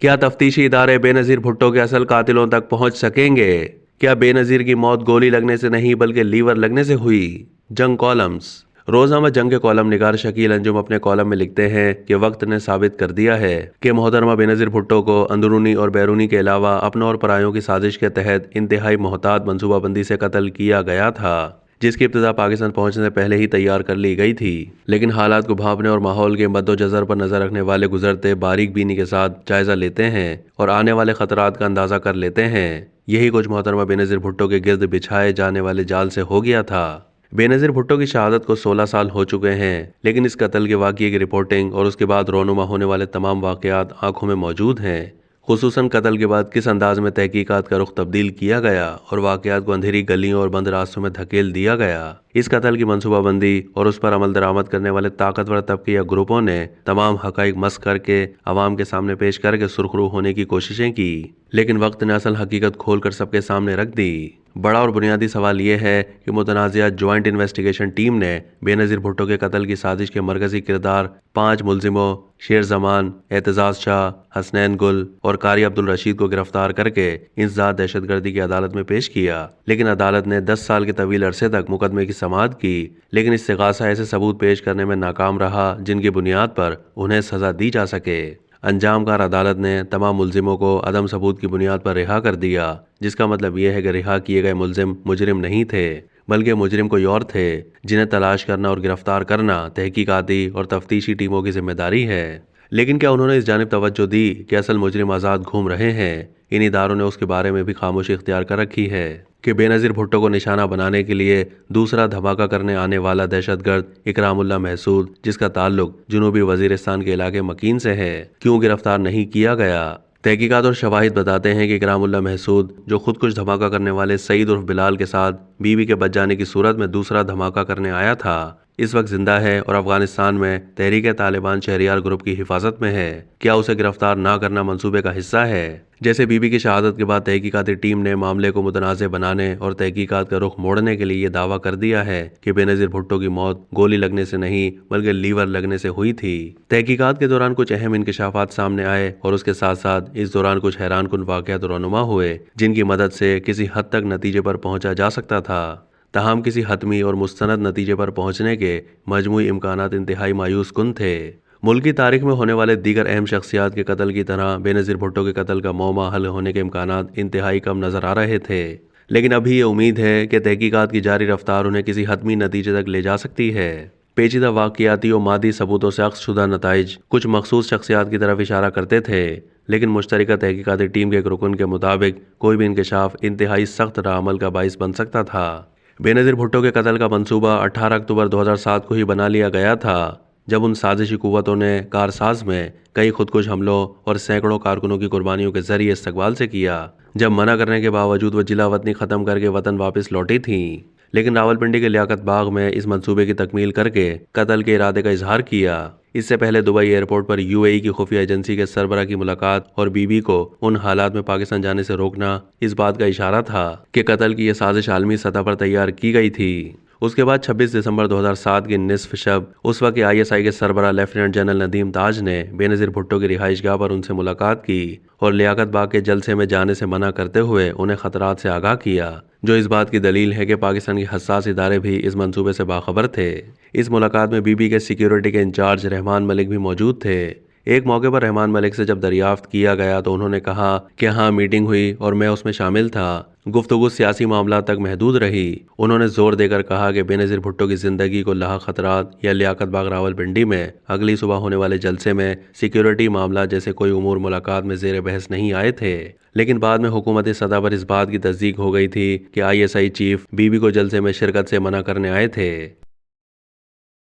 क्या तफ्तीशी इदारे बेनजीर भुट्टो के असल कातिलों तक पहुंच सकेंगे? क्या बेनजीर की मौत गोली लगने से नहीं बल्कि लीवर लगने से हुई? जंग कॉलम्स। रोजाना जंग के कॉलम निगार शकील अंजुम अपने कॉलम में लिखते हैं कि वक्त ने साबित कर दिया है कि मोहतरमा बेनजीर भुट्टो को अंदरूनी और बैरूनी के अलावा अपनों और परायों की साजिश के तहत इंतहाई मोहतात मनसूबाबंदी से कत्ल किया गया था, जिसकी इब्तिदा पाकिस्तान पहुंचने से पहले ही तैयार कर ली गई थी। लेकिन हालात को भांपने और माहौल के मद्दोजर पर नजर रखने वाले गुजरते बारीक बीनी के साथ जायजा लेते हैं और आने वाले खतरात का अंदाजा कर लेते हैं। यही कुछ मोहतरमा बेनजीर भुट्टो के गिर्द बिछाए जाने वाले जाल से हो गया था। बेनजीर भुट्टो की शहादत को 16 साल हो चुके हैं, लेकिन इस कत्ल के वाक़ये की रिपोर्टिंग और उसके बाद रोनुमा होने वाले तमाम वाक़यात आंखों में मौजूद हैं। खुसूसन कत्ल के बाद किस अंदाज में तहकीकात का रुख तब्दील किया गया और वाक़यात को अंधेरी गलियों और बंद रास्तों में धकेल दिया गया। इस कत्ल की मनसूबाबंदी और उस पर अमल दरामद करने वाले ताकतवर तबके या ग्रुपों ने तमाम हकाइक मस्क करके अवाम के सामने पेश करके सुर्खरू होने की कोशिशें की, लेकिन वक्त ने असल हकीकत खोल कर सबके सामने रख दी। बड़ा और बुनियादी सवाल यह है कि मुतनाज़िया ज्वाइंट इन्वेस्टिगेशन टीम ने बेनजीर भुट्टो के कत्ल की साजिश के मरकजी किरदार 5 मुलजिमों शेर जमान, एतजाज शाह, हसनैन गुल और कारी अब्दुल रशीद को गिरफ्तार करके इंसदाद दहशतगर्दी की अदालत में पेश किया। लेकिन अदालत ने 10 साल के तवील अरसे तक मुकदमे की समाअत की, लेकिन इस्तिगासा ऐसे सबूत पेश करने में नाकाम रहा जिनकी बुनियाद पर उन्हें सजा दी जा सके। अंजामकार अदालत ने तमाम मुलजिमों को अदम सबूत की बुनियाद पर रिहा कर दिया, जिसका मतलब यह है कि रिहा किए गए मुलजिम मुजरिम नहीं थे, बल्कि मुजरिम कोई और थे, जिन्हें तलाश करना और गिरफ्तार करना तहकीकाती और तफ्तीशी टीमों की जिम्मेदारी है। लेकिन क्या उन्होंने इस जानिब तवज्जो दी कि असल मुजरिम आज़ाद घूम रहे हैं? इन इदारों ने उसके बारे में भी खामोशी इख्तियार कर रखी है कि बेनजीर भुट्टो को निशाना बनाने के लिए दूसरा धमाका करने आने वाला दहशतगर्द इकरामुल्लाह महसूद, जिसका ताल्लुक जुनूबी वजीरिस्तान के इलाके मकीन से है, क्यों गिरफ्तार नहीं किया गया? तहकीकात और शवाहिद बताते हैं कि इकरामुल्लाह महसूद, जो खुद कुछ धमाका करने वाले सईद उर्फ बिलाल के साथ बीवी के बच जाने की सूरत में दूसरा धमाका करने आया था, इस वक्त जिंदा है और अफगानिस्तान में तहरीक तालिबान शहरियार ग्रुप की हिफाजत में है। क्या उसे गिरफ्तार ना करना मंसूबे का हिस्सा है? जैसे बीबी की शहादत के बाद तहकीकाती टीम ने मामले को मुतनाज़ बनाने और तहकीकात का रुख मोड़ने के लिए यह दावा कर दिया है कि बेनजीर भुट्टो की मौत गोली लगने से नहीं बल्कि लीवर लगने से हुई थी। तहकीकात के दौरान कुछ अहम इंकशाफात सामने आए और उसके साथ साथ इस दौरान कुछ हैरानकुन वाक़यात रोनुमा हुए, जिनकी मदद से किसी हद तक नतीजे पर पहुंचा जा सकता था। तहम किसी हतमी और मुस्तनद नतीजे पर पहुंचने के मजमूई इम्कानात इंतहाई मायूस कुन थे। मुल्क की तारीख में होने वाले दीगर अहम शख्सियात के कत्ल की तरह बेनजीर भुट्टो के कत्ल का मौमा हल होने के इम्कानात इंतहाई कम नजर आ रहे थे, लेकिन अभी ये उम्मीद है कि तहकीकात की जारी रफ्तार उन्हें किसी हतमी नतीजे तक ले जा सकती है। पेचीदा वाक़याती और मादी सबूतों से अक्स शुदा नताइज कुछ मखसूस शख्सियात की तरफ इशारा करते थे, लेकिन मुश्तरका तहकीकाती टीम के एक रुकन के मुताबिक कोई भी इंकशाफ इंतहाई सख्त रामल का बाइस बन सकता था। बेनजीर भुट्टो के कत्ल का मंसूबा 18 अक्टूबर 2007 को ही बना लिया गया था, जब उन साजिशी कुव्वतों ने कारसाज में कई खुदकुश हमलों और सैकड़ों कारकुनों की कुर्बानियों के जरिए इस्तकबाल से किया। जब मना करने के बावजूद वो जिला वतनी ख़त्म करके वतन वापस लौटी थीं, लेकिन रावलपिंडी के लियाकत बाग में इस मंसूबे की तकमील करके कत्ल के इरादे का इजहार किया। इससे पहले दुबई एयरपोर्ट पर यूएई की खुफिया एजेंसी के सरबरा की मुलाकात और बीबी को उन हालात में पाकिस्तान जाने से रोकना इस बात का इशारा था कि कत्ल की यह साजिश आलमी सतह पर तैयार की गई थी। उसके बाद 26 दिसंबर 2007 की निसफ शब उस वक्त ISI के सरबरा लेफ्टिनेंट जनरल नदीम ताज ने बेनजीर भुट्टो की रिहाइशगाह पर उनसे मुलाकात की और लियाकत बाग के जलसे में जाने से मना करते हुए उन्हें खतरात से आगाह किया, जो इस बात की दलील है कि पाकिस्तान के हसास इदारे भी इस मंसूबे से बाखबर थे। इस मुलाकात में बीबी के सिक्योरिटी के इंचार्ज रहमान मलिक भी मौजूद थे। एक मौके पर रहमान मलिक से जब दरियाफ्त किया गया तो उन्होंने कहा कि हाँ, मीटिंग हुई और मैं उसमें शामिल था। गुफ्तगू सियासी मामला तक महदूद रही। उन्होंने जोर देकर कहा कि बेनजीर भुट्टो की जिंदगी को लाहक खतरात या लियाकत बाग रावलपिंडी में अगली सुबह होने वाले जलसे में सिक्योरिटी मामला जैसे कोई उमूर मुलाकात में जेर बहस नहीं आए थे। लेकिन बाद में हुकूमती सतह पर इस बात की तस्दीक हो गई थी कि ISI चीफ बीबी को जलसे में शिरकत से मना करने आए थे।